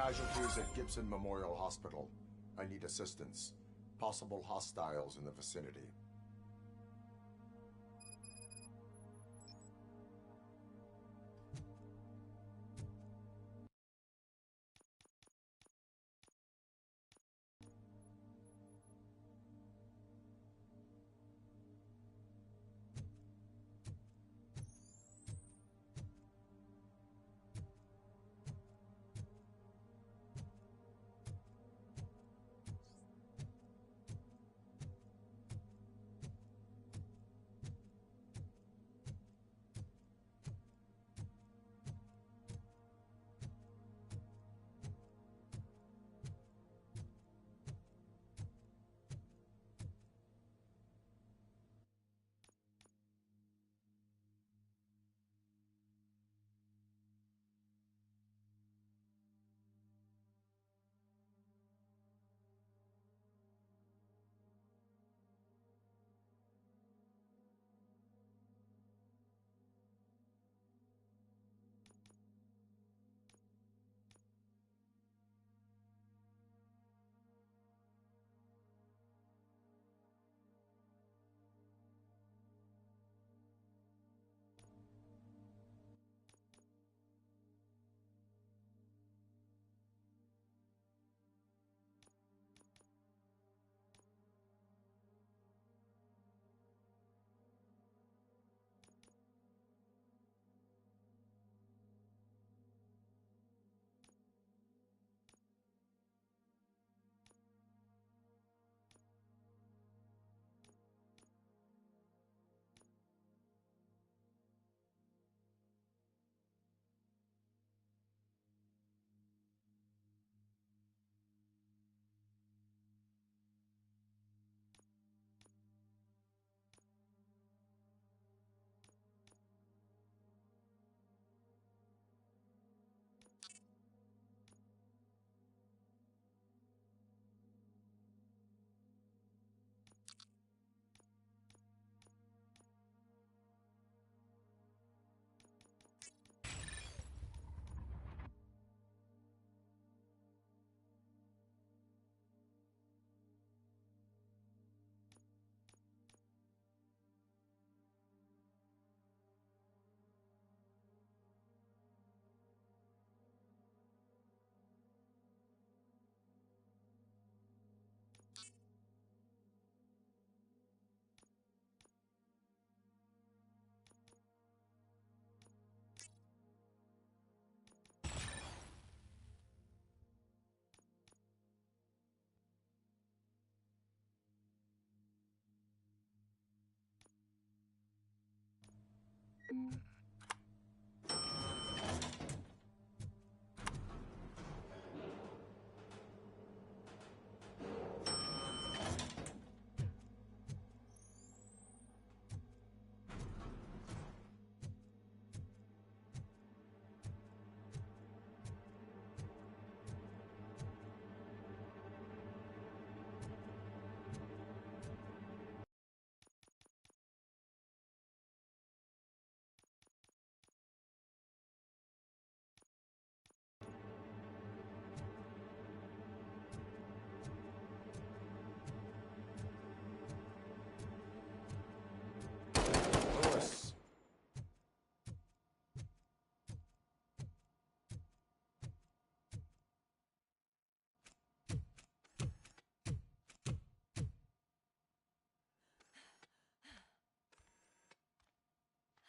Casualties at Gibson Memorial Hospital. I need assistance. Possible hostiles in the vicinity.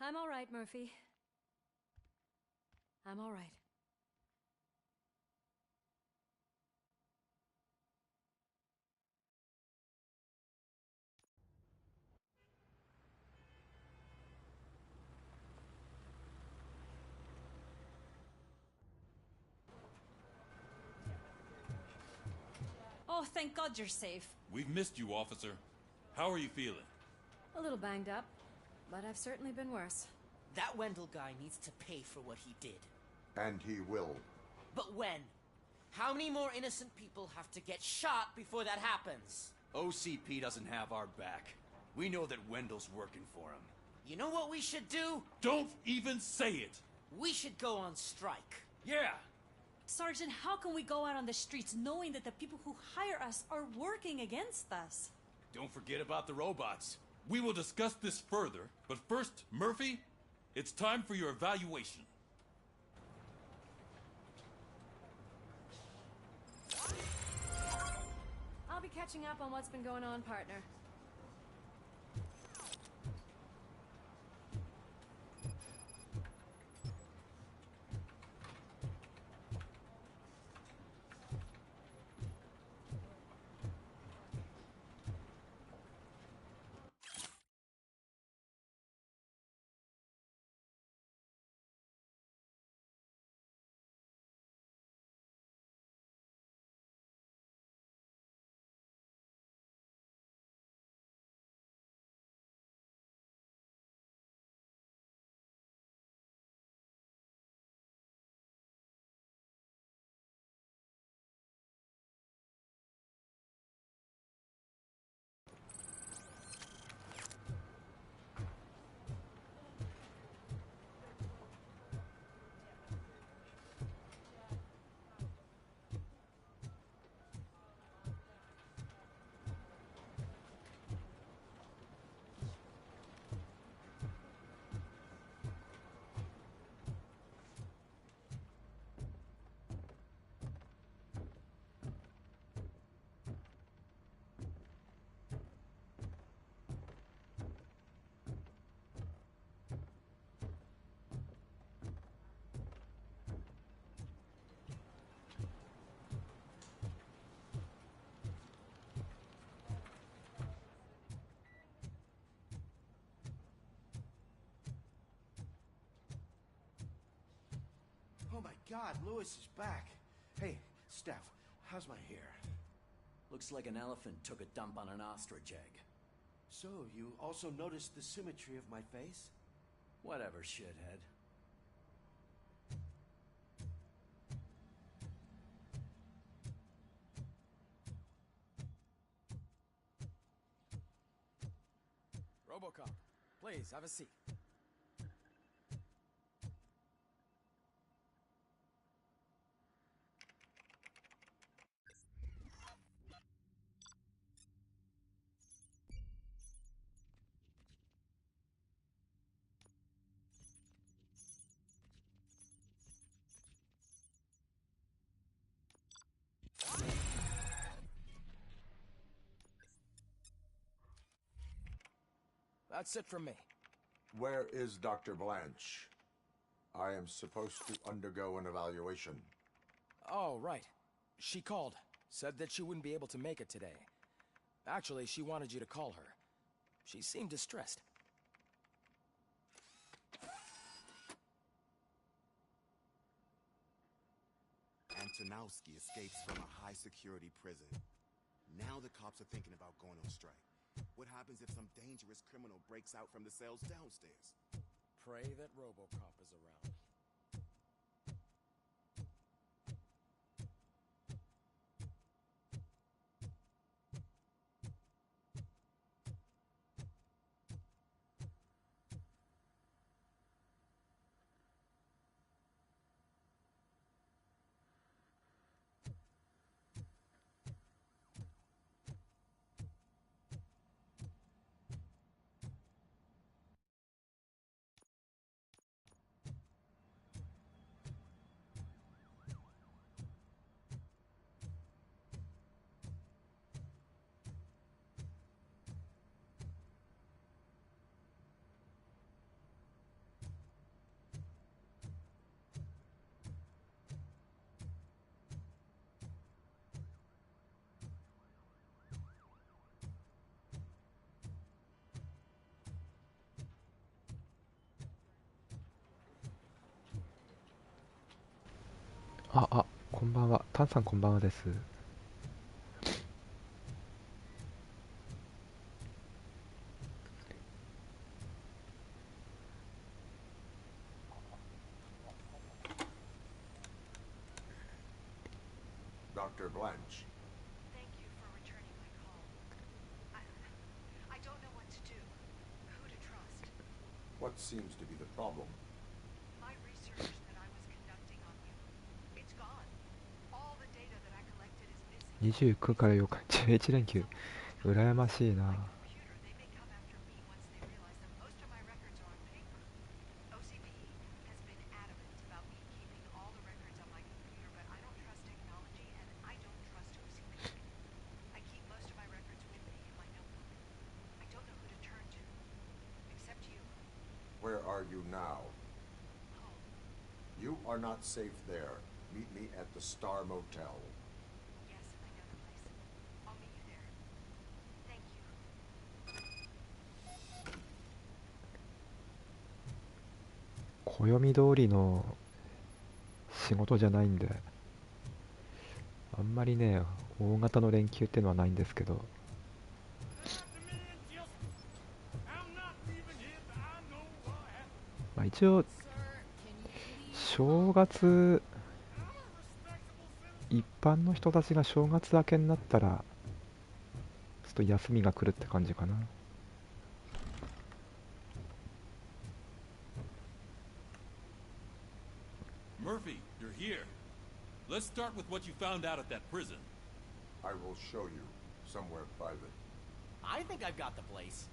I'm all right, Murphy. I'm all right. Oh, thank God you're safe. We've missed you, officer. How are you feeling? A little banged up, but I've certainly been worse. That Wendell guy needs to pay for what he did. And he will. But when? How many more innocent people have to get shot before that happens? OCP doesn't have our back. We know that Wendell's working for him. You know what we should do? Don't even say it! We should go on strike. Yeah! Sergeant, how can we go out on the streets knowing that the people who hire us are working against us? Don't forget about the robots. We will discuss this further, but first, Murphy, it's time for your evaluation. I'll be catching up on what's been going on, partner. Oh my God, Lewis is back. Hey, Steph, how's my hair? Looks like an elephant took a dump on an ostrich egg. So, you also noticed the symmetry of my face? Whatever, shithead. Robocop, please, have a seat. That's it from me. Where is Dr. Blanche? I am supposed to undergo an evaluation. Oh, right. She called. Said that she wouldn't be able to make it today. Actually, she wanted you to call her. She seemed distressed. Antonowski escapes from a high-security prison. Now the cops are thinking about going on strike. What happens if some dangerous criminal breaks out from the cells downstairs? Pray that Robocop is around.あ、こんばんは。タンさんこんばんはです。Dr. Blanche. Thank you for returning my call. I don't know what to do. Who to trust. What seems to be the problem? My research that I was conducting on you, it's gone. 29から8日、11連休。羨ましいな。Where are you now? You are not safe there. Meet me at the Star Motel. Yes, I know the place. I'll meet you there. Thank you. 暦通りの仕事じゃないんで、あんまりね、大型の連休っていうのはないんですけど、まあ、一応正月、一般の人たちが正月明けになったらちょっと休みが来るって感じかな。Murphy, you're here. Let's start with what you found out at that prison. I will show you somewhere private. I think I've got the place.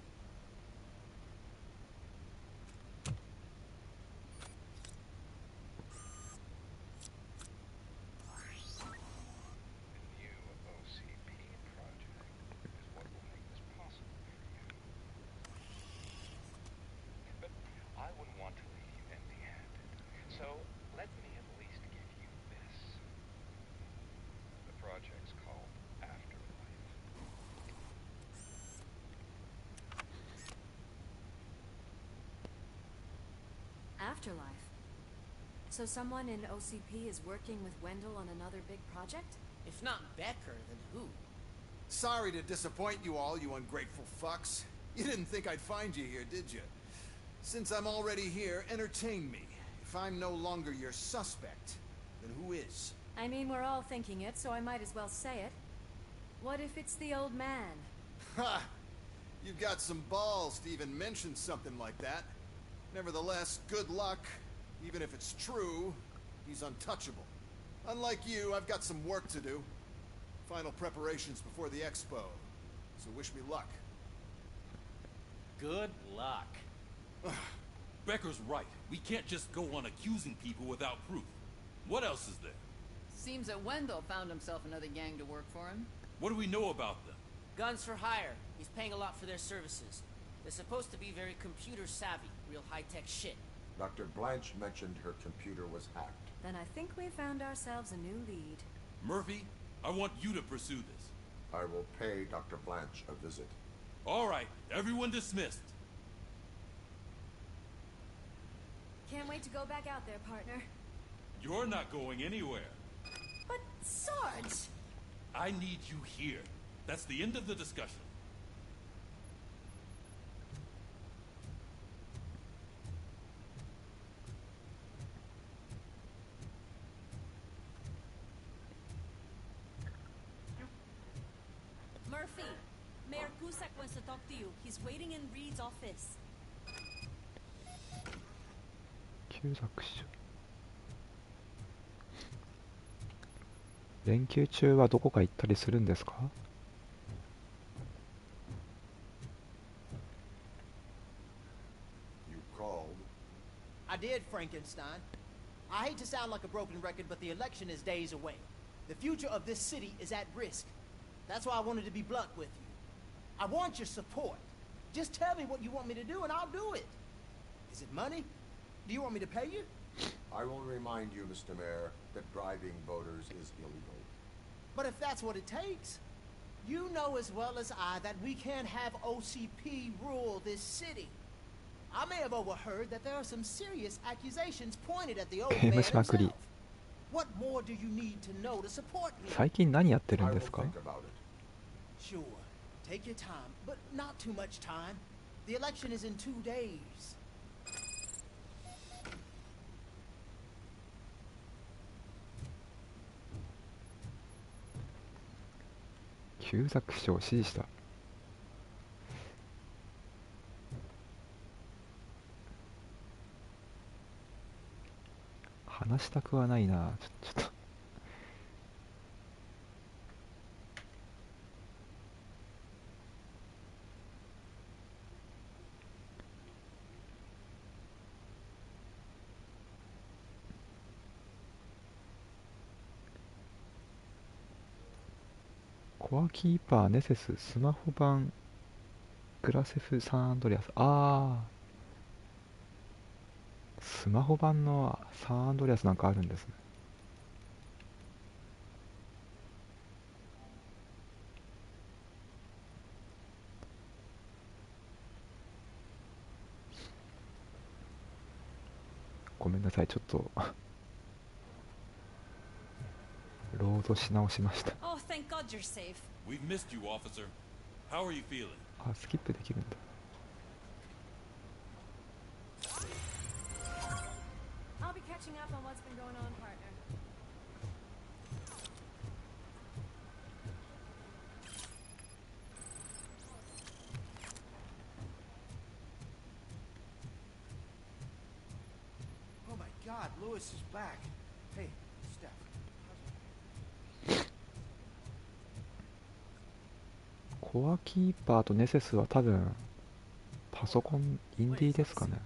Afterlife. So someone in OCP is working with Wendell on another big project? If not Becker, then who? Sorry to disappoint you all, you ungrateful fucks. You didn't think I'd find you here, did you? Since I'm already here, entertain me. If I'm no longer your suspect, then who is? I mean, we're all thinking it, so I might as well say it. What if it's the old man? Ha! You've got some balls to even mention something like that. Nevertheless, good luck. Even if it's true, he's untouchable. Unlike you, I've got some work to do. Final preparations before the expo. So wish me luck. Good luck. Becker's right. We can't just go on accusing people without proof. What else is there? Seems that Wendell found himself another gang to work for him. What do we know about them? Guns for hire. He's paying a lot for their services. They're supposed to be very computer savvy, real high-tech shit. Dr. Blanche mentioned her computer was hacked. Then I think we found ourselves a new lead. Murphy, I want you to pursue this. I will pay Dr. Blanche a visit. All right, everyone dismissed. Can't wait to go back out there, partner. You're not going anywhere. But, Sarge! I need you here. That's the end of the discussion. Murphy, Mayor Cusack wants to talk to you. He's waiting in Reed's office. 旧作所。連休中はどこか行ったりするんですか？ You called. I did, Frankenstein. I hate to sound like a broken record, but the election is days away. The future of this city is at risk. That's why I wanted to be blunt with you. I want your support. Just tell me what you want me to do and I'll do it. Is it money? Do you want me to pay you? I will remind you, Mr. Mayor, that bribing voters is illegal. But if that's what it takes, you know as well as I that we can't have OCP rule this city. I may have overheard that there are some serious accusations pointed at the old man himself. What more do you need to know to support me? 最近何やってるんですか？ Sure. Take your time, but not too much time. The election is in 2 days. 旧作所を指示した。話したくはないな。ちょっとコアキーパーネセススマホ版グラセフサンアンドレアス。ああ、スマホ版のサンアンドレアスなんかあるんですね。ごめんなさい、ちょっとロードし直しました。 Oh, thank God you're safe. We've missed you, officer. How are you feeling? あ、スキップできるんだ。I'll be catching up on what's been going on, partner. Oh my God, Lewis is back. Hey, Steph. コアキーパーとネセスは多分パソコンインディーですかね。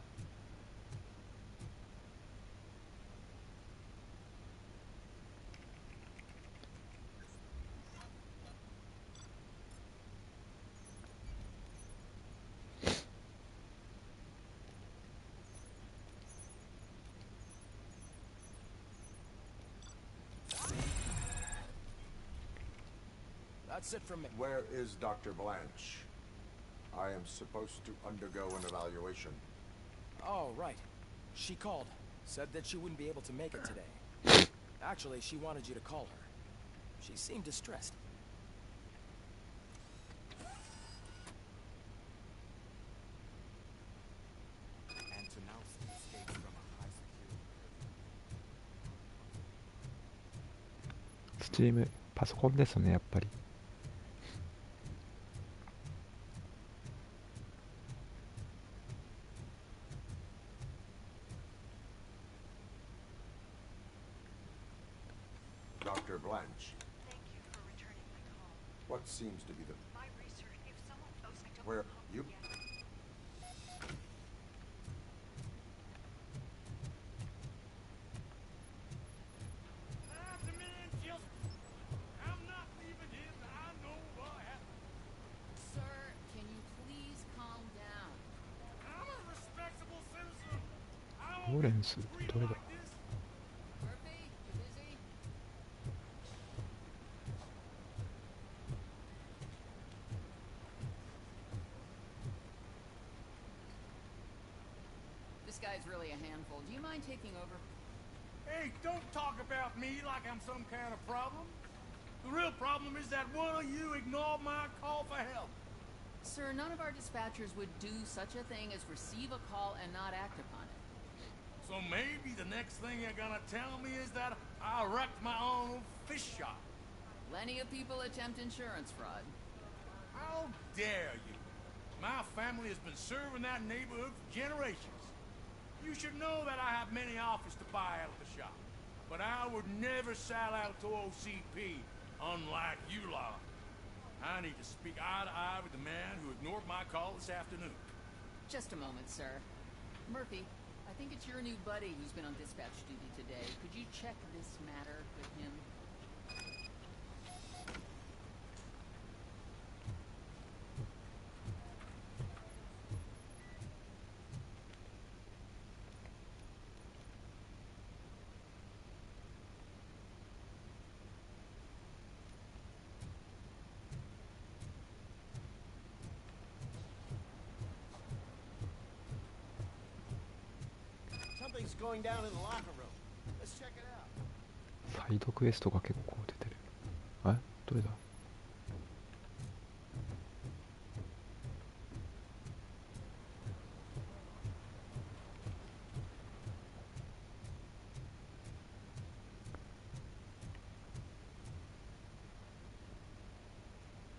That's it from me. Where is Dr. Blanche? I am supposed to undergo an evaluation. Oh, right. She called. Said that she wouldn't be able to make it today. Actually, she wanted you to call her. She seemed distressed. Antonowski escapes from a high security prison. スチームパソコンですね、やっぱり。Dr. Blanche, Thank you for returning my call. what seems to be the... My research, if someone knows, I don't Where... know you... yet. Sir, can you please calm down? ローレンスどれだ。 Murphy, you busy? This guy's really a handful. Do you mind taking over? Hey, don't talk about me like I'm some kind of problem. The real problem is that one of you ignored my call for help. Sir, none of our dispatchers would do such a thing as receive a call and not act upon it. So maybe the next thing you're gonna tell me is that I wrecked my own fish shop. Plenty of people attempt insurance fraud. How dare you? My family has been serving that neighborhood for generations. You should know that I have many offers to buy out of the shop. But I would never sell out to OCP, unlike you lot. I need to speak eye to eye with the man who ignored my call this afternoon. Just a moment, sir. Murphy, I think it's your new buddy who's been on dispatch duty today. Could you check this matter with him? Something's going down in the locker room. Let's check it out. サイドクエストが結構出てる。え、どれだ。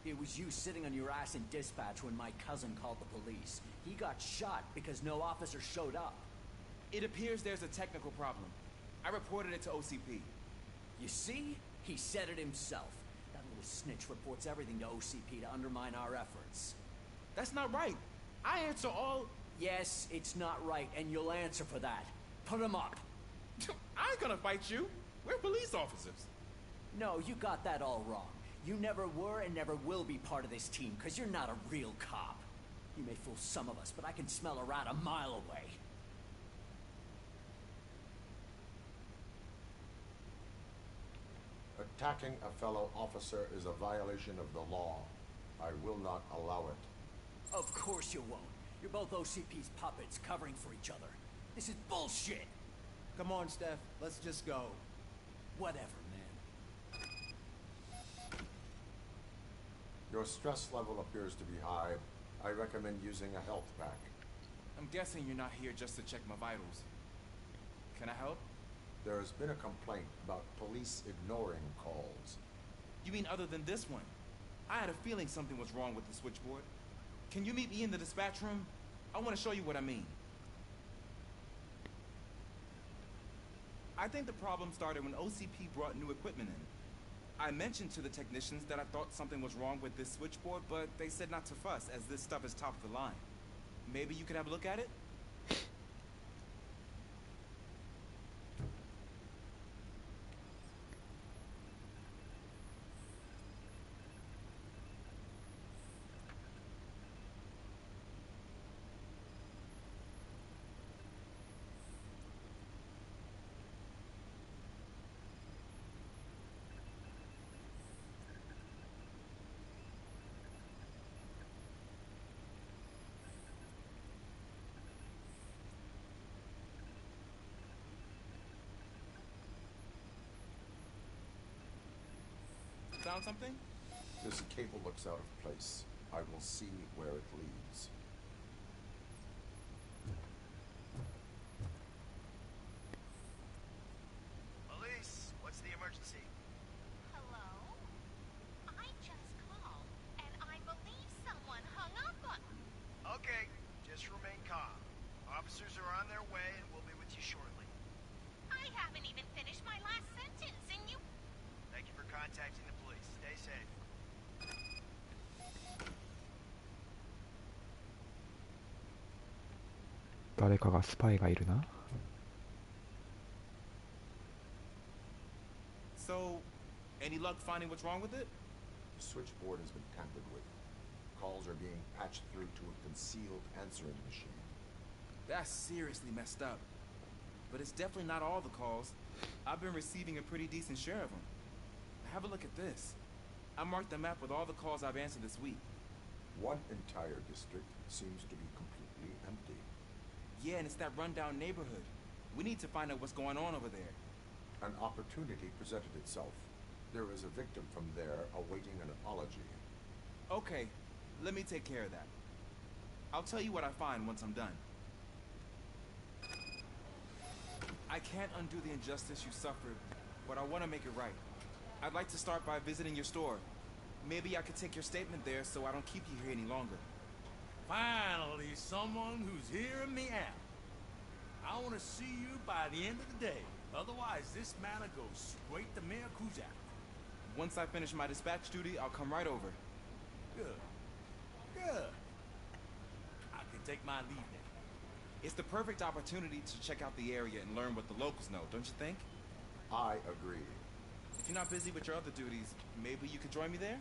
It was you sitting on your ass in dispatch when my cousin called the police. He got shot because no officer showed up. It appears there's a technical problem. I reported it to OCP. You see? He said it himself. That little snitch reports everything to OCP to undermine our efforts. That's not right. I answer all... Yes, it's not right, and you'll answer for that. Put him up. I ain't gonna fight you. We're police officers. No, you got that all wrong. You never were and never will be part of this team, because you're not a real cop. You may fool some of us, but I can smell a rat a mile away. Attacking a fellow officer is a violation of the law. I will not allow it. Of course you won't. You're both OCP's puppets covering for each other. This is bullshit! Come on, Steph. Let's just go. Whatever, man. Your stress level appears to be high. I recommend using a health pack. I'm guessing you're not here just to check my vitals. Can I help? There has been a complaint about police ignoring calls. You mean other than this one? I had a feeling something was wrong with the switchboard. Can you meet me in the dispatch room? I want to show you what I mean. I think the problem started when OCP brought new equipment in. I mentioned to the technicians that I thought something was wrong with this switchboard, but they said not to fuss, as this stuff is top of the line. Maybe you could have a look at it? Found something? This cable looks out of place. I will see where it leads. Police, what's the emergency? Hello? I just called, and I believe someone hung up on me. Okay, just remain calm. Officers are on their way and we'll be with you shortly. I haven't even finished my last sentence, and you... Thank you for contacting the police. Stay safe.誰かがスパイがいるな。 So, any luck finding what's wrong with it? The switchboard has been tampered with. Calls are being patched through to a concealed answering machine. That's seriously messed up. But it's definitely not all the calls. I've been receiving a pretty decent share of them. Have a look at this. I marked the map with all the calls I've answered this week. One entire district seems to be completely empty. Yeah, and it's that rundown neighborhood. We need to find out what's going on over there. An opportunity presented itself. There is a victim from there awaiting an apology. Okay, let me take care of that. I'll tell you what I find once I'm done. I can't undo the injustice you suffered, but I want to make it right. I'd like to start by visiting your store. Maybe I could take your statement there so I don't keep you here any longer. Finally, someone who's hearing me out. I want to see you by the end of the day. Otherwise, this matter goes straight to Mayor Kuzak. Once I finish my dispatch duty, I'll come right over. Good. Good. I can take my leave now. It's the perfect opportunity to check out the area and learn what the locals know, don't you think? I agree. If you're not busy with your other duties, maybe you could join me there?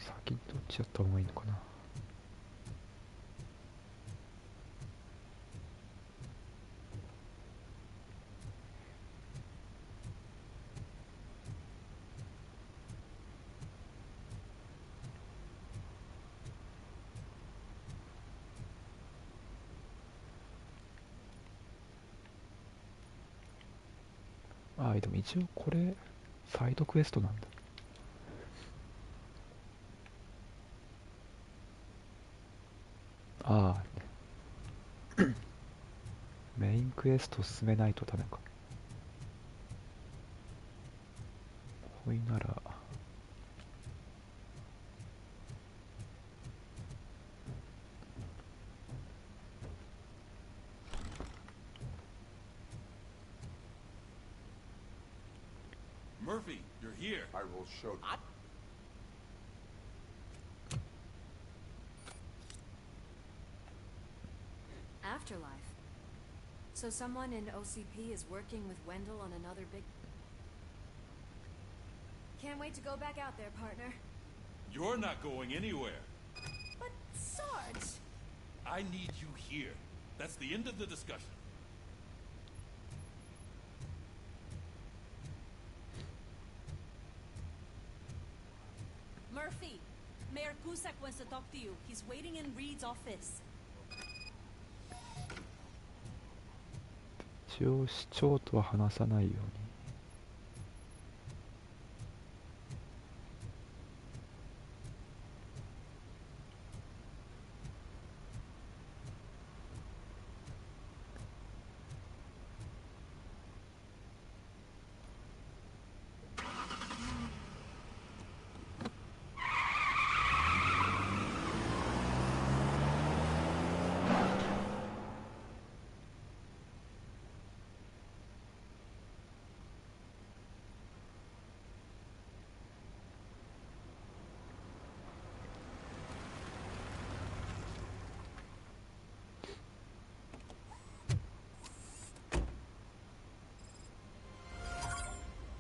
先にどっちやった方がいいのかな。ああ、でも一応これサイドクエストなんだ。ああメインクエスト進めないとダメか。ほいなら Murphy, you're here. I will show you. Afterlife. So someone in OCP is working with Wendell on another big... Can't wait to go back out there, partner. You're not going anywhere. But, Sarge... I need you here. That's the end of the discussion. Murphy, Mayor Cusack wants to talk to you. He's waiting in Reed's office. 一応市長とは話さないように。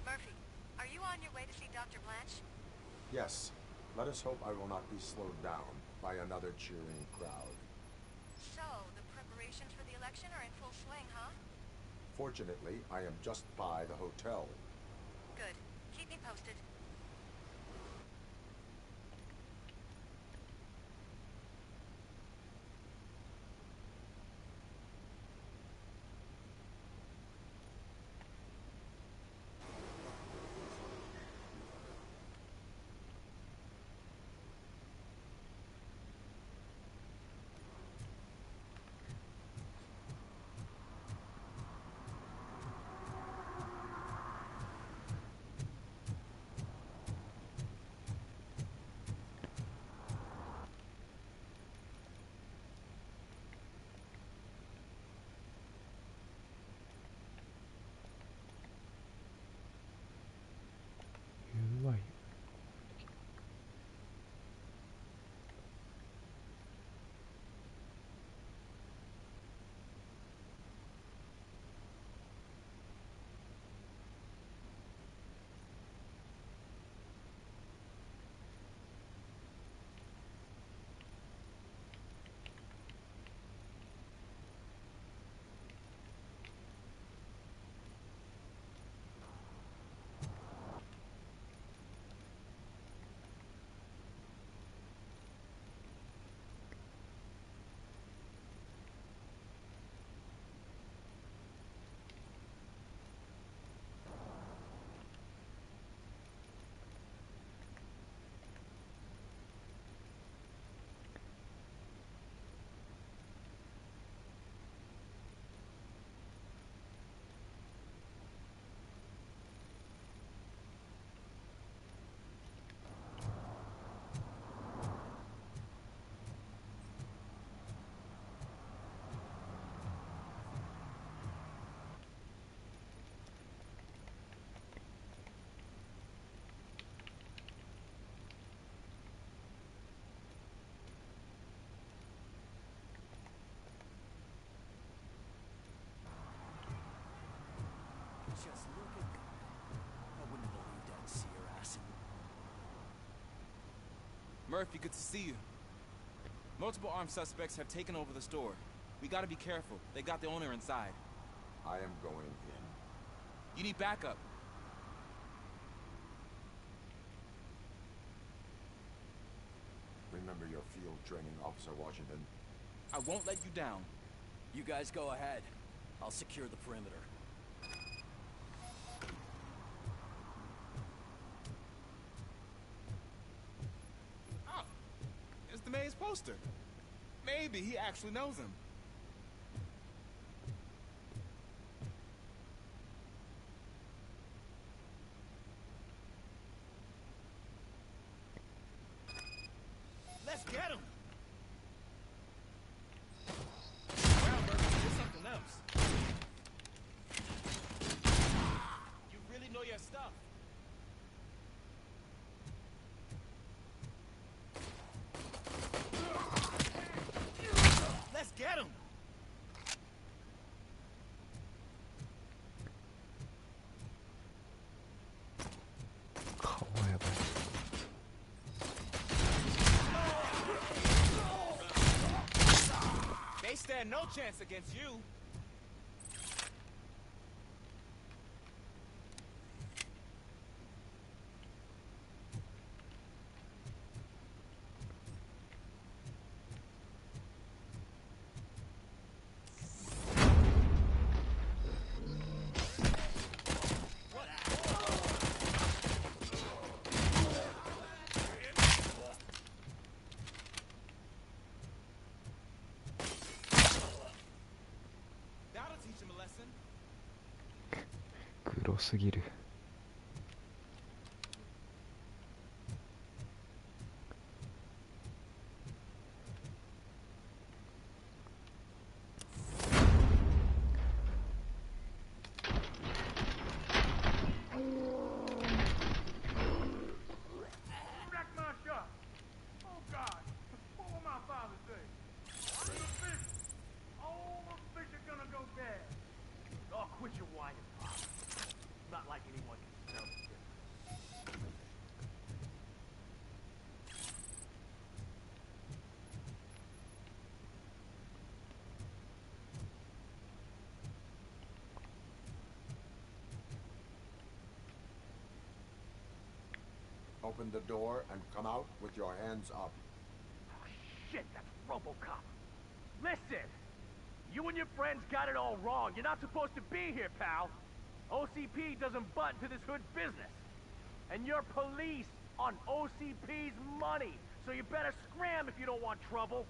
Murphy, are you on your way to see Dr. Blanche? Yes. Let us hope I will not be slowed down by another cheering crowd. So, the preparations for the election are in full swing, huh? Fortunately, I am just by the hotel. Good. Keep me posted. UI。Just look at God. I wouldn't have believed I'd see her ass in... Murphy, good to see you. Multiple armed suspects have taken over the store. We gotta be careful. They got the owner inside. I am going in. You need backup. Remember your field training, Officer Washington. I won't let you down. You guys go ahead. I'll secure the perimeter. Oh, it's the mayor's poster. Maybe he actually knows him. Let's get him! Well, Murphy, here's something else. You really know your stuff. stand no chance against you. Teach him a lesson. グロすぎる。Quit your whining, Pop. Not like anyone can smell the difference. Open the door and come out with your hands up. Oh, shit, that's RoboCop. Listen! You and your friends got it all wrong. You're not supposed to be here, pal. OCP doesn't butt into this hood business. And you're police on OCP's money. So you better scram if you don't want trouble.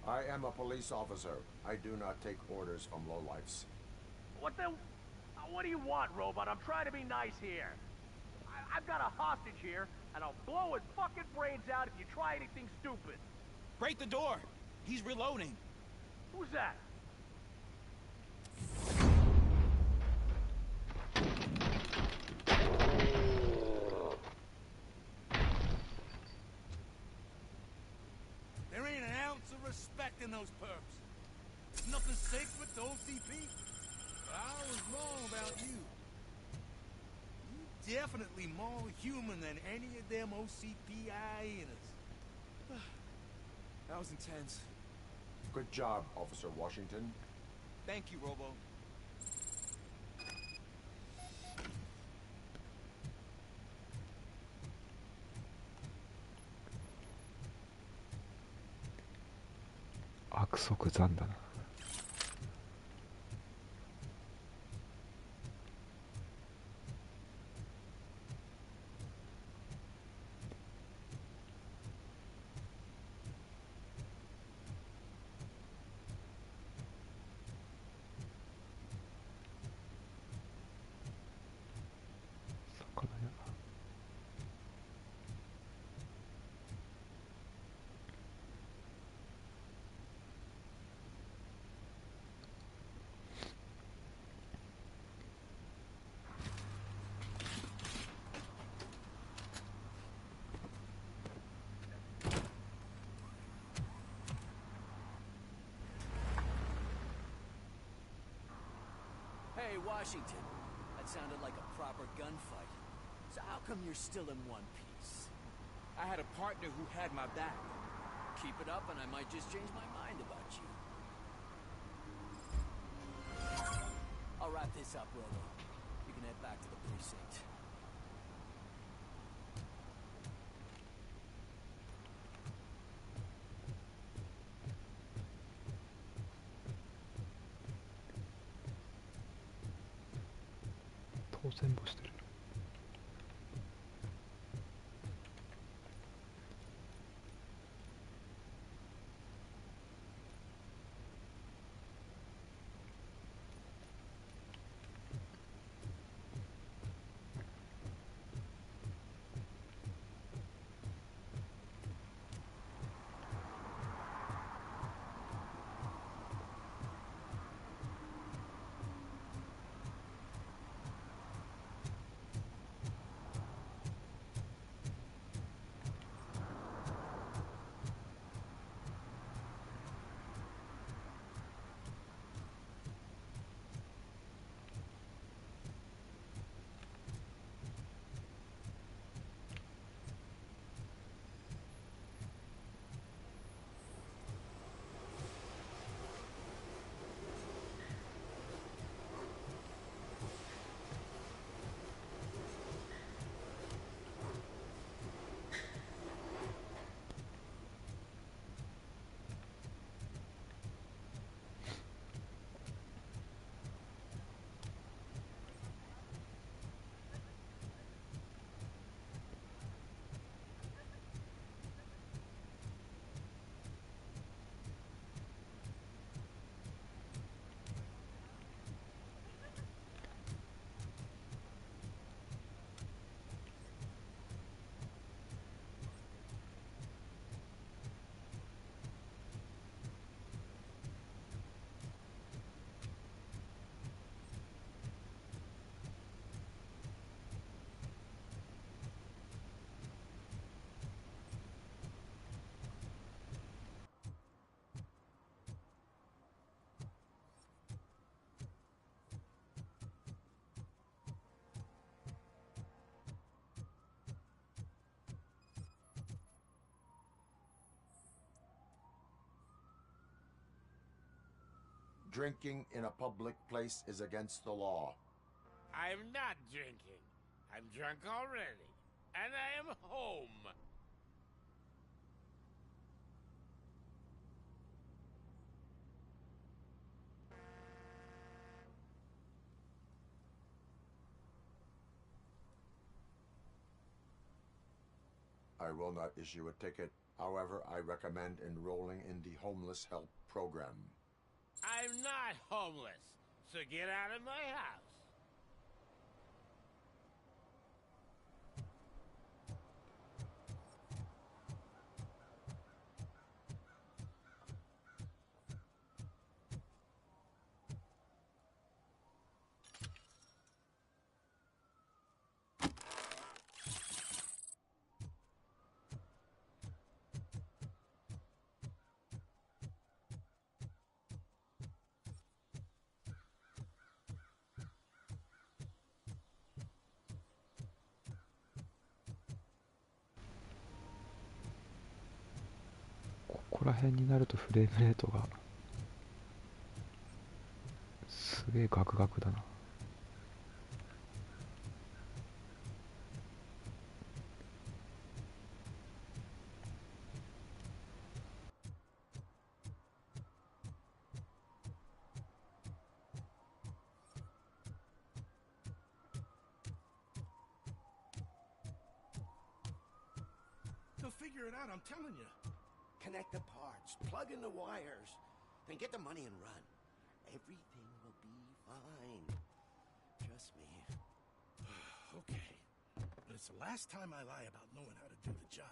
I am a police officer. I do not take orders from lowlifes. What the... What do you want, Robot? I'm trying to be nice here. I've got a hostage here, and I'll blow his fucking brains out if you try anything stupid. Break the door! He's reloading. Who's that? There ain't an ounce of respect in those perps. There's nothing sacred to OCP. But I was wrong about you. You definitely more human than any of them OCP hyenas. That was intense. Good job, Officer Washington. Thank you, Robo.悪即残だな。魚屋。Hey, Washington. That sounded like a proper gunfight. So how come you're still in one piece? I had a partner who had my back. Keep it up and I might just change my mind about you. I'll wrap this up, Robo. You can head back to the precinct.当選簿してる。Drinking in a public place is against the law. I'm not drinking. I'm drunk already. And I am home. I will not issue a ticket. However, I recommend enrolling in the homeless help program. I'm not homeless, so get out of my house.ここら辺になるとフレームレートがすげえガクガクだな。They'll figure it out, I'm telling you. Connect the parts, plug in the wires, then get the money and run. Everything will be fine. Trust me. Okay. But it's the last time I lie about knowing how to do the job.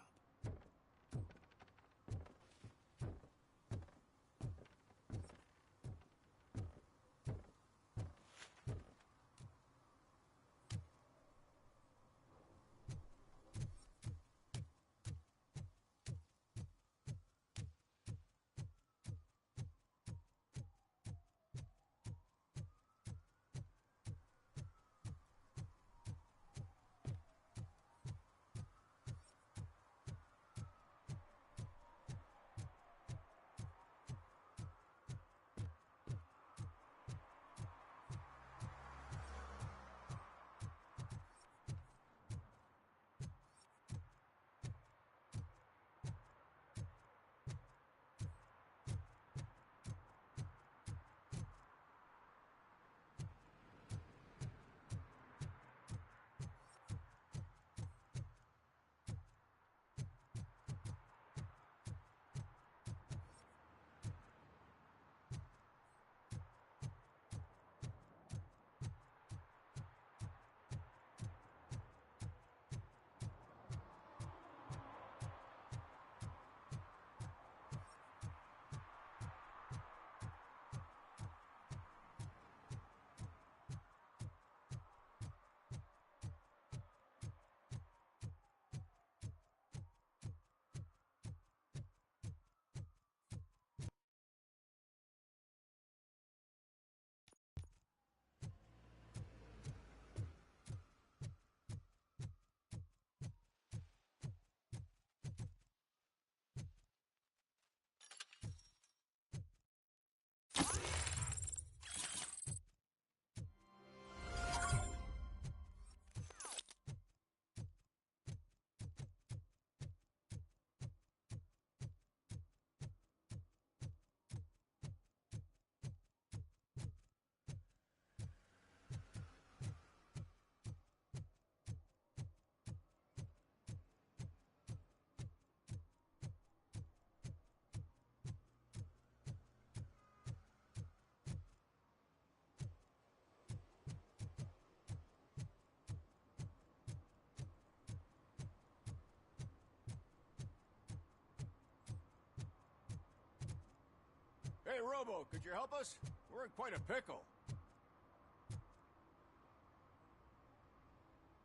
Hey, Robo, could you help us? We're in quite a pickle.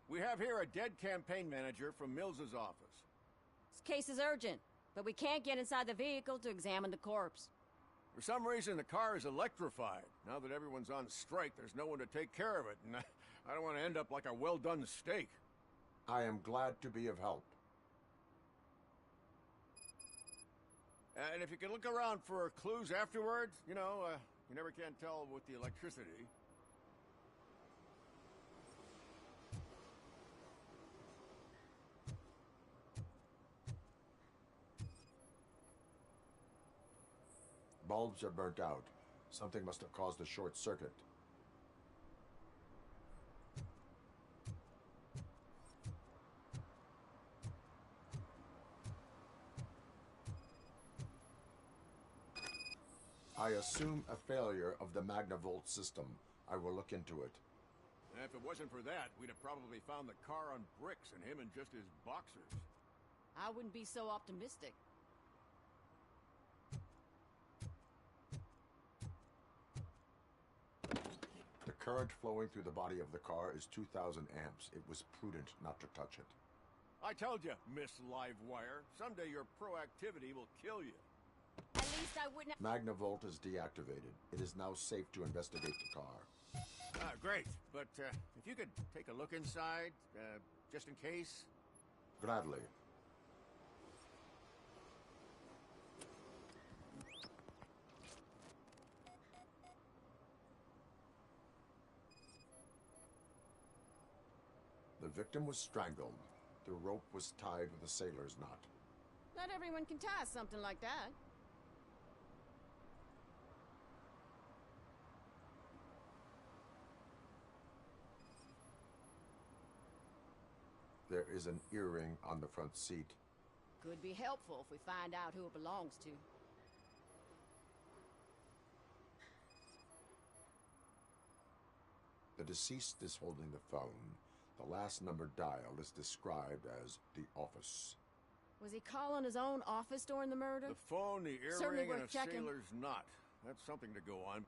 We have here a dead campaign manager from Mills's office. This case is urgent, but we can't get inside the vehicle to examine the corpse. For some reason, the car is electrified. Now that everyone's on strike, there's no one to take care of it, and I don't want to end up like a well-done steak. I am glad to be of help. And if you could look around for clues afterwards, You never can tell with the electricity. Bulbs are burnt out. Something must have caused a short circuit. I assume a failure of the Magnavolt system. I will look into it. If it wasn't for that, we'd have probably found the car on bricks and him in just his boxers. I wouldn't be so optimistic. The current flowing through the body of the car is 2,000 amps. It was prudent not to touch it. I told you, Miss Livewire. Someday your proactivity will kill you. At least I wouldn't. Magnavolt is deactivated. It is now safe to investigate the car. Great. But if you could take a look inside, just in case. Gladly. The victim was strangled. The rope was tied with a sailor's knot. Not everyone can tie something like that. There is an earring on the front seat. Could be helpful if we find out who it belongs to. The deceased is holding the phone. The last number dialed is described as the office. Was he calling his own office during the murder? The phone, the Certainly earring, and worth a checking. sailor's knot. That's something to go on.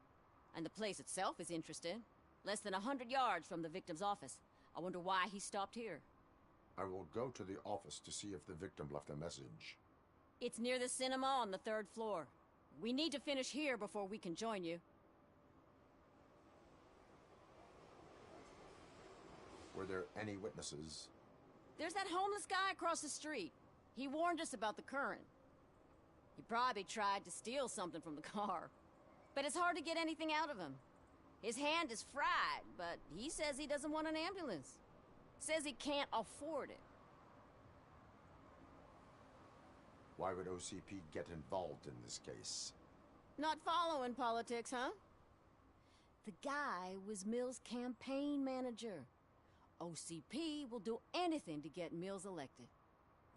And the place itself is interesting. Less than 100 yards from the victim's office. I wonder why he stopped here. I will go to the office to see if the victim left a message. It's near the cinema on the 3rd floor. We need to finish here before we can join you. Were there any witnesses? There's that homeless guy across the street. He warned us about the current. He probably tried to steal something from the car. But it's hard to get anything out of him. His hand is fried, but he says he doesn't want an ambulance. Says he can't afford it. Why would OCP get involved in this case? Not following politics, huh? The guy was Mills' campaign manager. OCP will do anything to get Mills elected.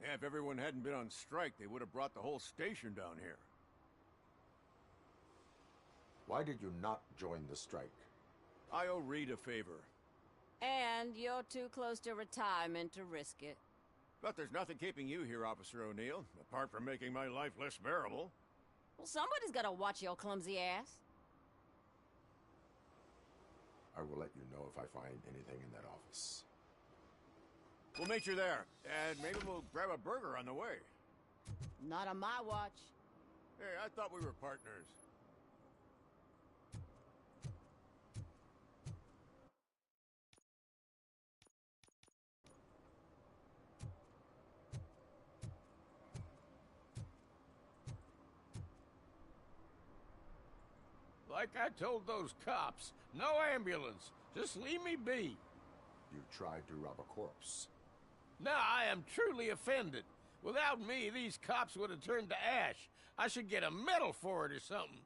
Yeah, if everyone hadn't been on strike, they would have brought the whole station down here. Why did you not join the strike? I owe Reed a favor. And you're too close to retirement to risk it. But there's nothing keeping you here, Officer O'Neill, apart from making my life less bearable. Well, somebody's gotta watch your clumsy ass. I will let you know if I find anything in that office. We'll meet you there, and maybe we'll grab a burger on the way. Not on my watch. Hey, I thought we were partners. Like I told those cops, no ambulance. Just leave me be. You tried to rob a corpse. Now I am truly offended. Without me, these cops would have turned to ash. I should get a medal for it or something.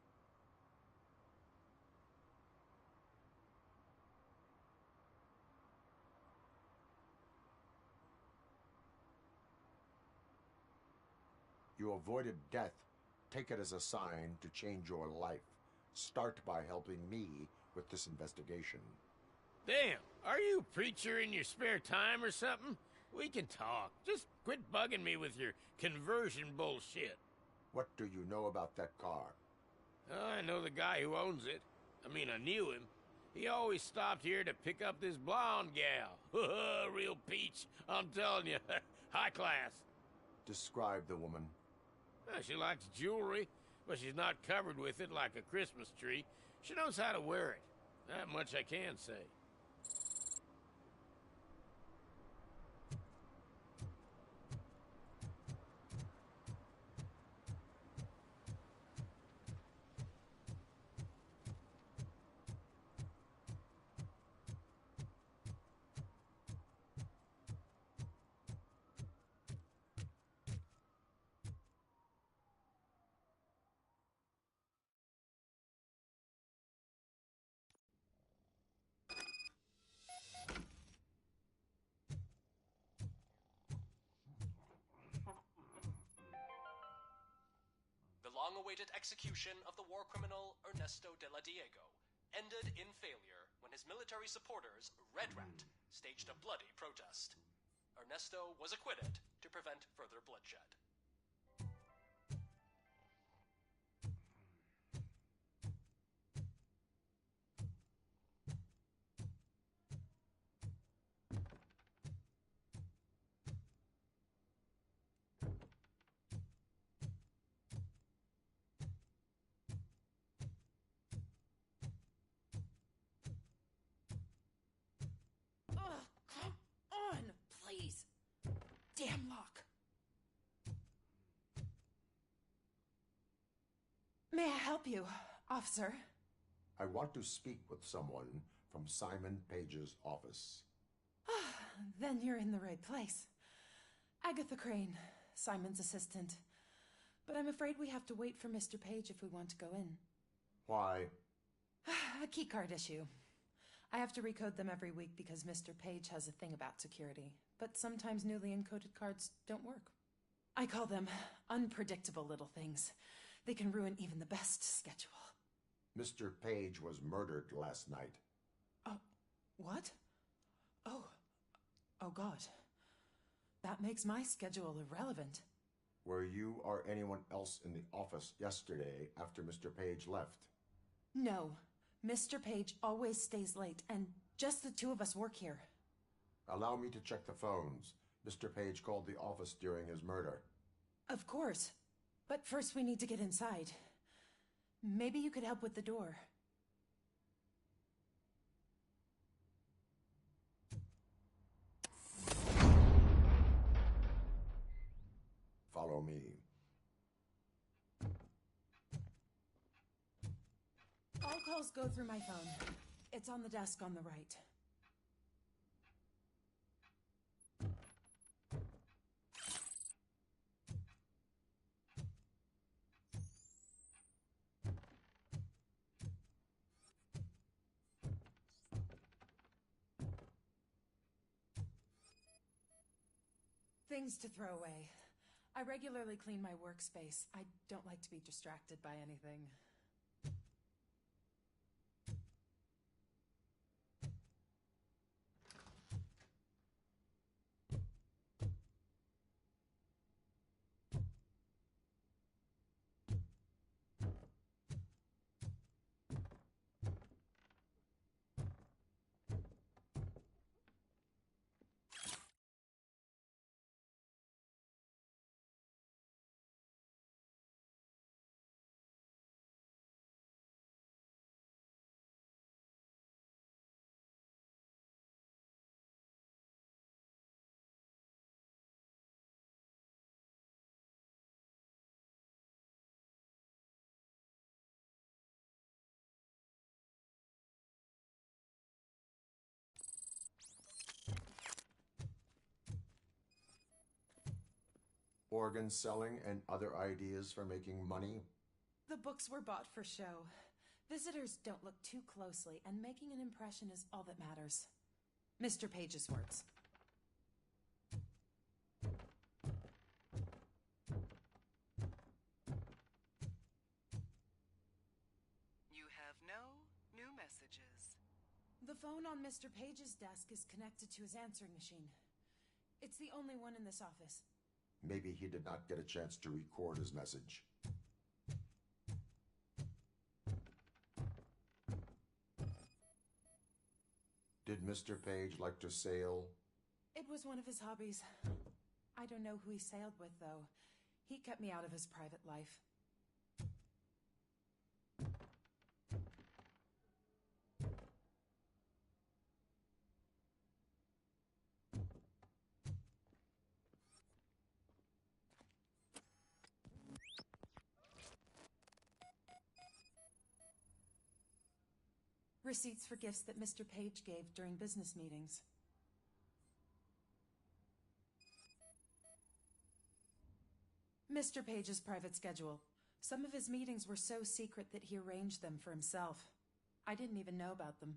You avoided death. Take it as a sign to change your life. Start by helping me with this investigation. Damn, are you a preacher in your spare time or something? We can talk. Just quit bugging me with your conversion bullshit. What do you know about that car? I know the guy who owns it. I mean, I knew him. He always stopped here to pick up this blonde gal. Real peach, I'm telling you. High class. Describe the woman. She likes jewelry, but she's not covered with it like a Christmas tree. She knows how to wear it. That much I can say. long-awaited execution of the war criminal Ernesto de la Diego ended in failure when his military supporters, Red Rat, staged a bloody protest. Ernesto was acquitted to prevent further bloodshed. Come on, please. Damn lock. May I help you, officer? I want to speak with someone from Simon Page's office. Then you're in the right place. Agatha Crane, Simon's assistant. But I'm afraid we have to wait for Mr. Page if we want to go in. Why? A keycard issue. I have to recode them every week because Mr. Page has a thing about security. But sometimes newly encoded cards don't work. I call them unpredictable little things. They can ruin even the best schedule. Mr. Page was murdered last night. Oh, what? Oh God. That makes my schedule irrelevant. Were you or anyone else in the office yesterday after Mr. Page left? No. Mr. Page always stays late, and just the two of us work here. Allow me to check the phones. Mr. Page called the office during his murder. Of course. But first we need to get inside. Maybe you could help with the door. Follow me. All calls go through my phone. It's on the desk on the right. Things to throw away. I regularly clean my workspace. I don't like to be distracted by anything. Organ selling and other ideas for making money? The books were bought for show. Visitors don't look too closely, and making an impression is all that matters. Mr. Page's words. You have no new messages. The phone on Mr. Page's desk is connected to his answering machine. It's the only one in this office. Maybe he did not get a chance to record his message. Did Mr. Page like to sail? It was one of his hobbies. I don't know who he sailed with, though. He kept me out of his private life. Receipts for gifts that Mr. Page gave during business meetings. Mr. Page's private schedule. Some of his meetings were so secret that he arranged them for himself. I didn't even know about them.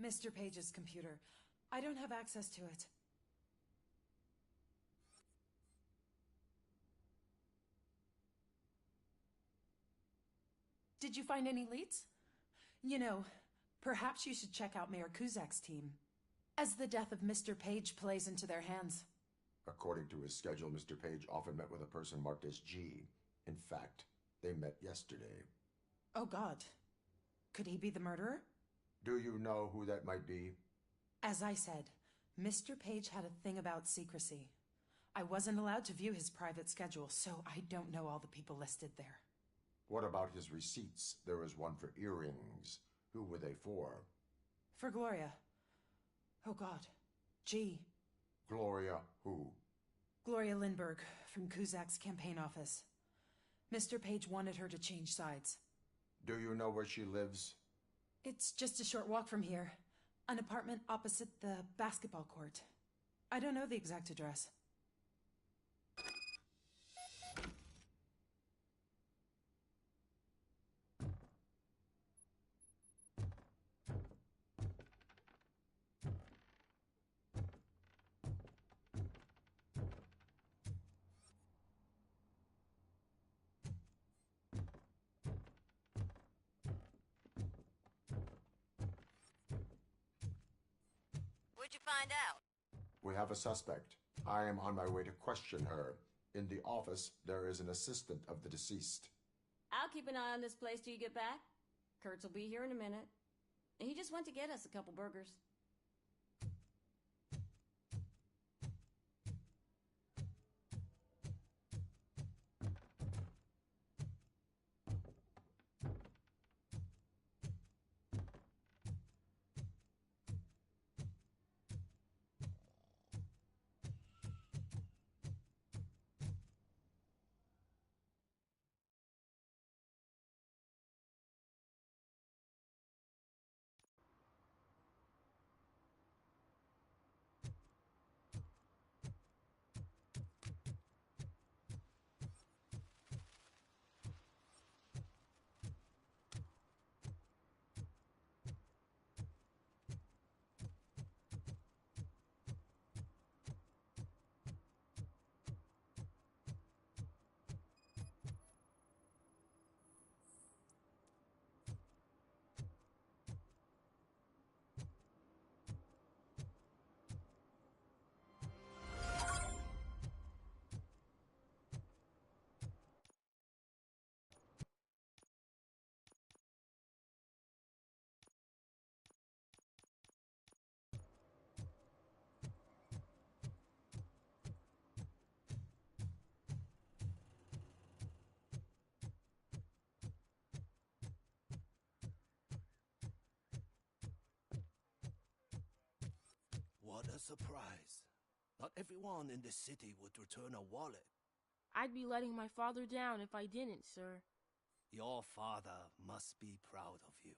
Mr. Page's computer. I don't have access to it. Did you find any leads? You know, perhaps you should check out Mayor Kuzak's team, as the death of Mr. Page plays into their hands. According to his schedule, Mr. Page often met with a person marked as G. In fact, they met yesterday. Oh, God. Could he be the murderer? Do you know who that might be? As I said, Mr. Page had a thing about secrecy. I wasn't allowed to view his private schedule, so I don't know all the people listed there. What about his receipts? There was one for earrings. Who were they for? For Gloria. Oh, God. G. Gloria who? Gloria Lindbergh, from Kuzak's campaign office. Mr. Page wanted her to change sides. Do you know where she lives? It's just a short walk from here. An apartment opposite the basketball court. I don't know the exact address. What'd you find out? We have a suspect. I am on my way to question her. In the office, there is an assistant of the deceased. I'll keep an eye on this place till you get back. Kurtz will be here in a minute. He just went to get us a couple burgers. What a surprise. Not everyone in the city would return a wallet. I'd be letting my father down if I didn't, sir. Your father must be proud of you.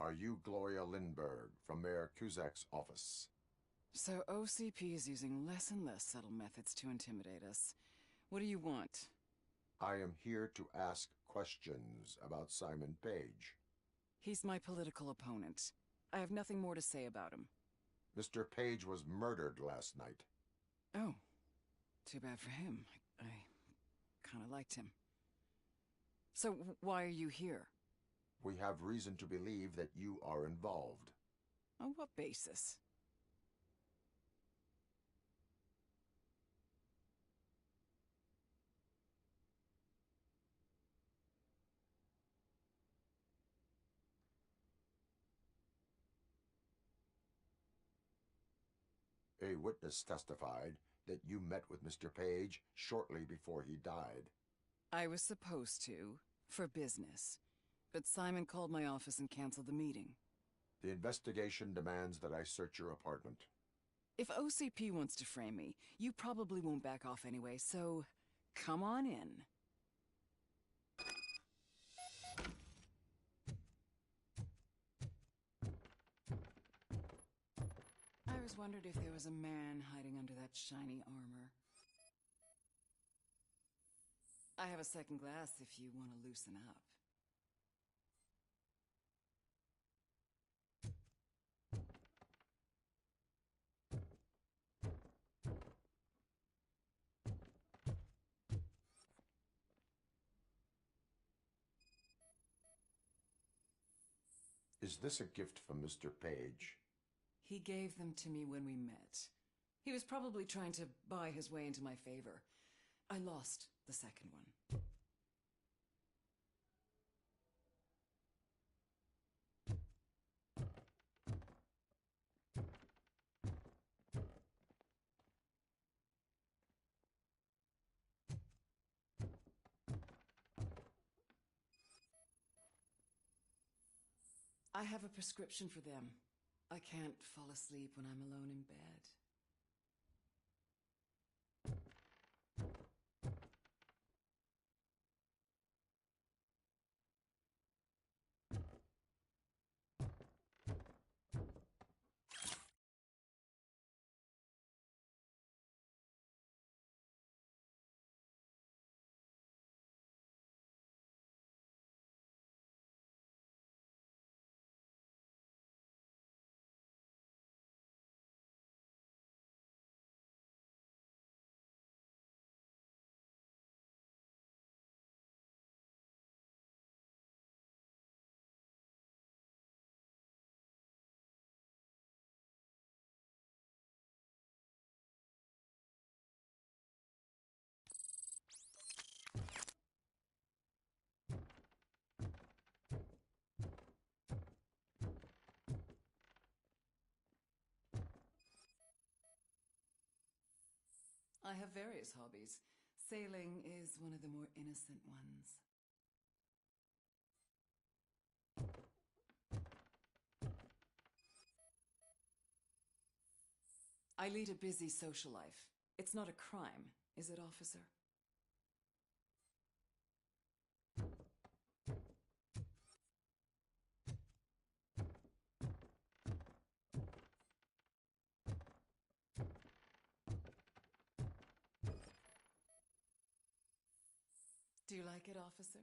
Are you Gloria Lindbergh from Mayor Cusack's office? So OCP is using less and less subtle methods to intimidate us. What do you want? I am here to ask questions about Simon Page. He's my political opponent. I have nothing more to say about him. Mr. Page was murdered last night. Oh. Too bad for him. I kind of liked him. So why are you here? We have reason to believe that you are involved. On what basis? A witness testified that you met with Mr. Page shortly before he died. I was supposed to, for business. But Simon called my office and canceled the meeting. The investigation demands that I search your apartment. If OCP wants to frame me, you probably won't back off anyway, so come on in. I always wondered if there was a man hiding under that shiny armor. I have a second glass if you want to loosen up. Is this a gift from Mr. Page? He gave them to me when we met. He was probably trying to buy his way into my favor. I lost the second one. I have a prescription for them. I can't fall asleep when I'm alone in bed. I have various hobbies. Sailing is one of the more innocent ones. I lead a busy social life. It's not a crime, is it, officer? Do you like it, officer?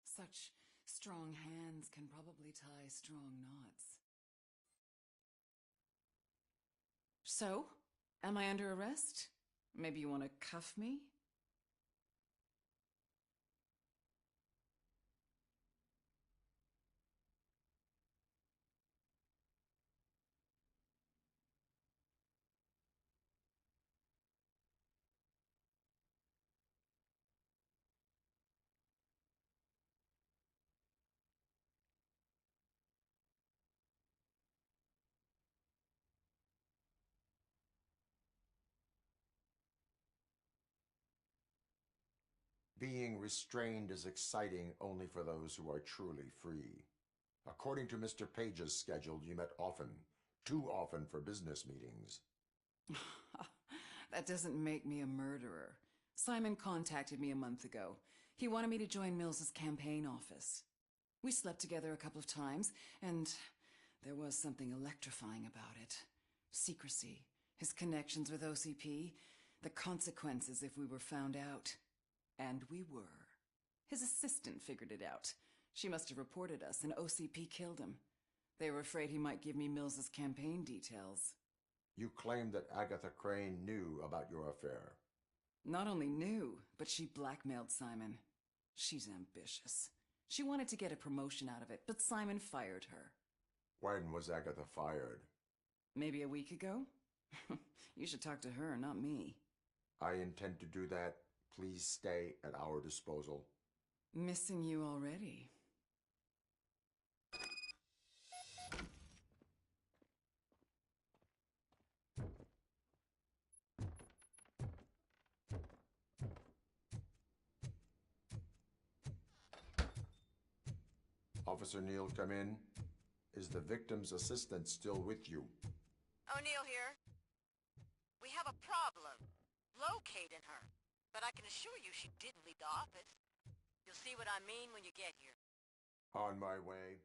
Such strong hands can probably tie strong knots. So, am I under arrest? Maybe you want to cuff me? Being restrained is exciting only for those who are truly free. According to Mr. Page's schedule, you met often, too often for business meetings. That doesn't make me a murderer. Simon contacted me a month ago. He wanted me to join Mills's campaign office. We slept together a couple of times, and There was something electrifying about it. Secrecy, his connections with OCP, the consequences if we were found out. And we were. His assistant figured it out. She must have reported us, and OCP killed him. They were afraid he might give me Mills's campaign details. You claim that Agatha Crane knew about your affair. Not only knew, but she blackmailed Simon. She's ambitious. She wanted to get a promotion out of it, but Simon fired her. When was Agatha fired? Maybe a week ago? You should talk to her, not me. I intend to do that. Please stay at our disposal. Missing you already. Officer Neal, come in. Is the victim's assistant still with you? O'Neill here. We have a problem locating her, but I can assure you she didn't leave the office. You'll see what I mean when you get here. On my way.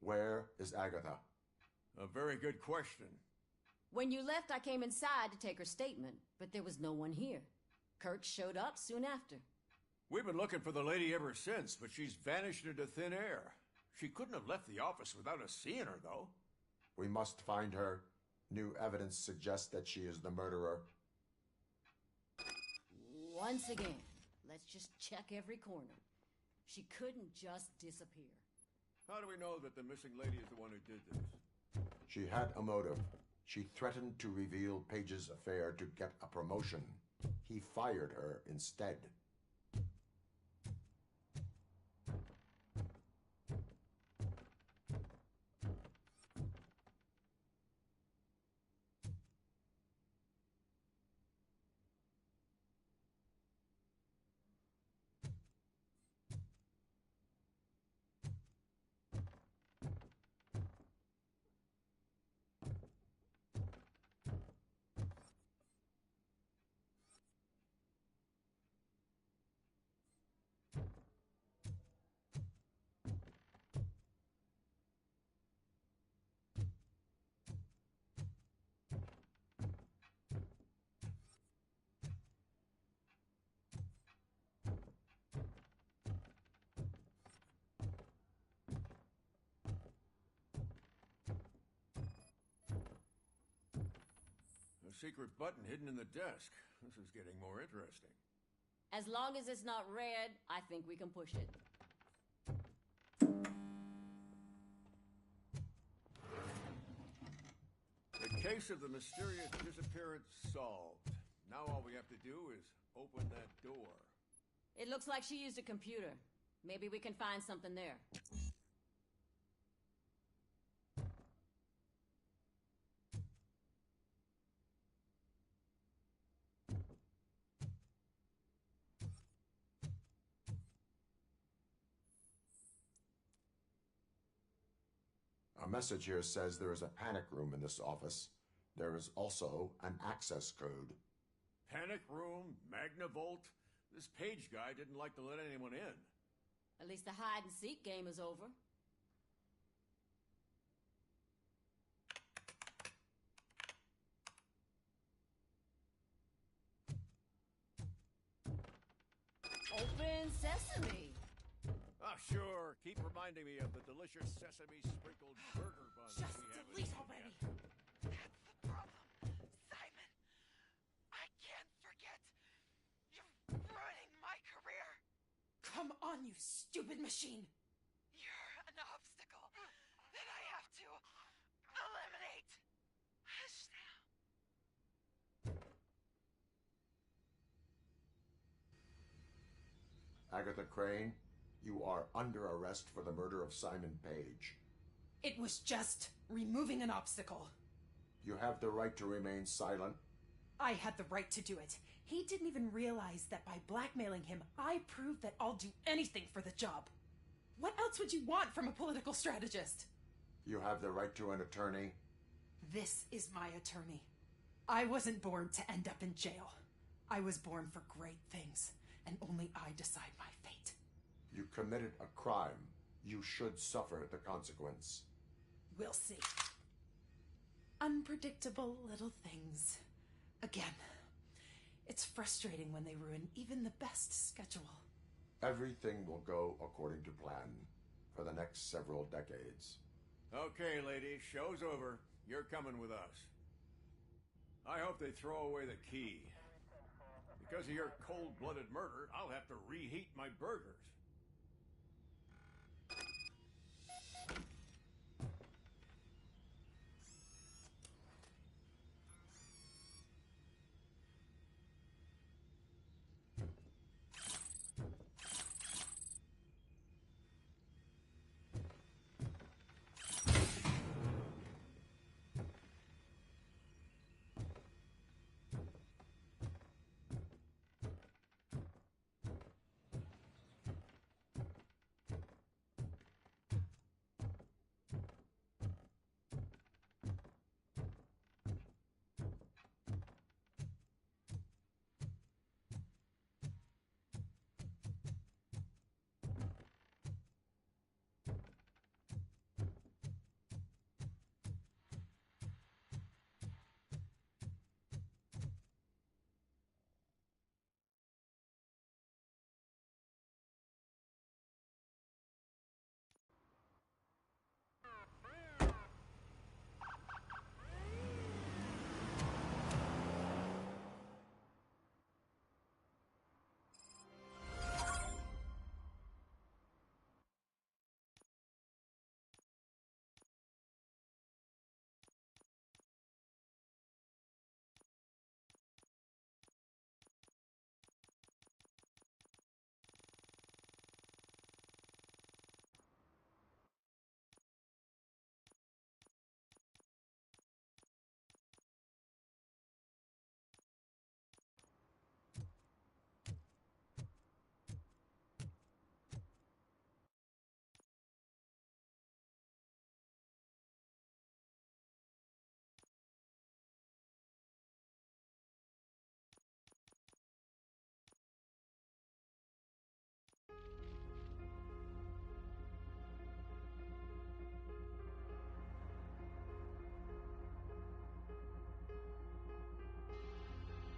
Where is Agatha? A very good question. When you left, I came inside to take her statement, but there was no one here. Kurt showed up soon after. We've been looking for the lady ever since, but she's vanished into thin air. She couldn't have left the office without us seeing her, though. We must find her. New evidence suggests that she is the murderer. Once again, let's just check every corner. She couldn't just disappear. How do we know that the missing lady is the one who did this? She had a motive. She threatened to reveal Page's affair to get a promotion. He fired her instead. A secret button hidden in the desk. This is getting more interesting. As long as it's not red, I think we can push it. The case of the mysterious disappearance solved. Now all we have to do is open that door. It looks like she used a computer. Maybe we can find something there. A message here says there is a panic room in this office. There is also an access code. Panic room, Magnavolt. This Page guy didn't like to let anyone in. At least the hide-and-seek game is over. Open sesame. Oh, Sure, keep reminding me of the delicious sesame-sprinkled burger buns Just we have. delete already. That's the problem, Simon. I can't forget. You're ruining my career. Come on, you stupid machine. You're an obstacle that I have to eliminate. Hush now. Agatha Crane, you are under arrest for the murder of Simon Page. It was just removing an obstacle. You have the right to remain silent. I had the right to do it. He didn't even realize that by blackmailing him, I proved that I'll do anything for the job. What else would you want from a political strategist? You have the right to an attorney. This is my attorney. I wasn't born to end up in jail. I was born for great things, and only I decide my fate. You committed a crime. You should suffer the consequence. We'll see. Unpredictable little things. Again, it's frustrating when they ruin even the best schedule. Everything will go according to plan for the next several decades. Okay, lady, show's over. You're coming with us. I hope they throw away the key. Because of your cold-blooded murder, I'll have to reheat my burgers.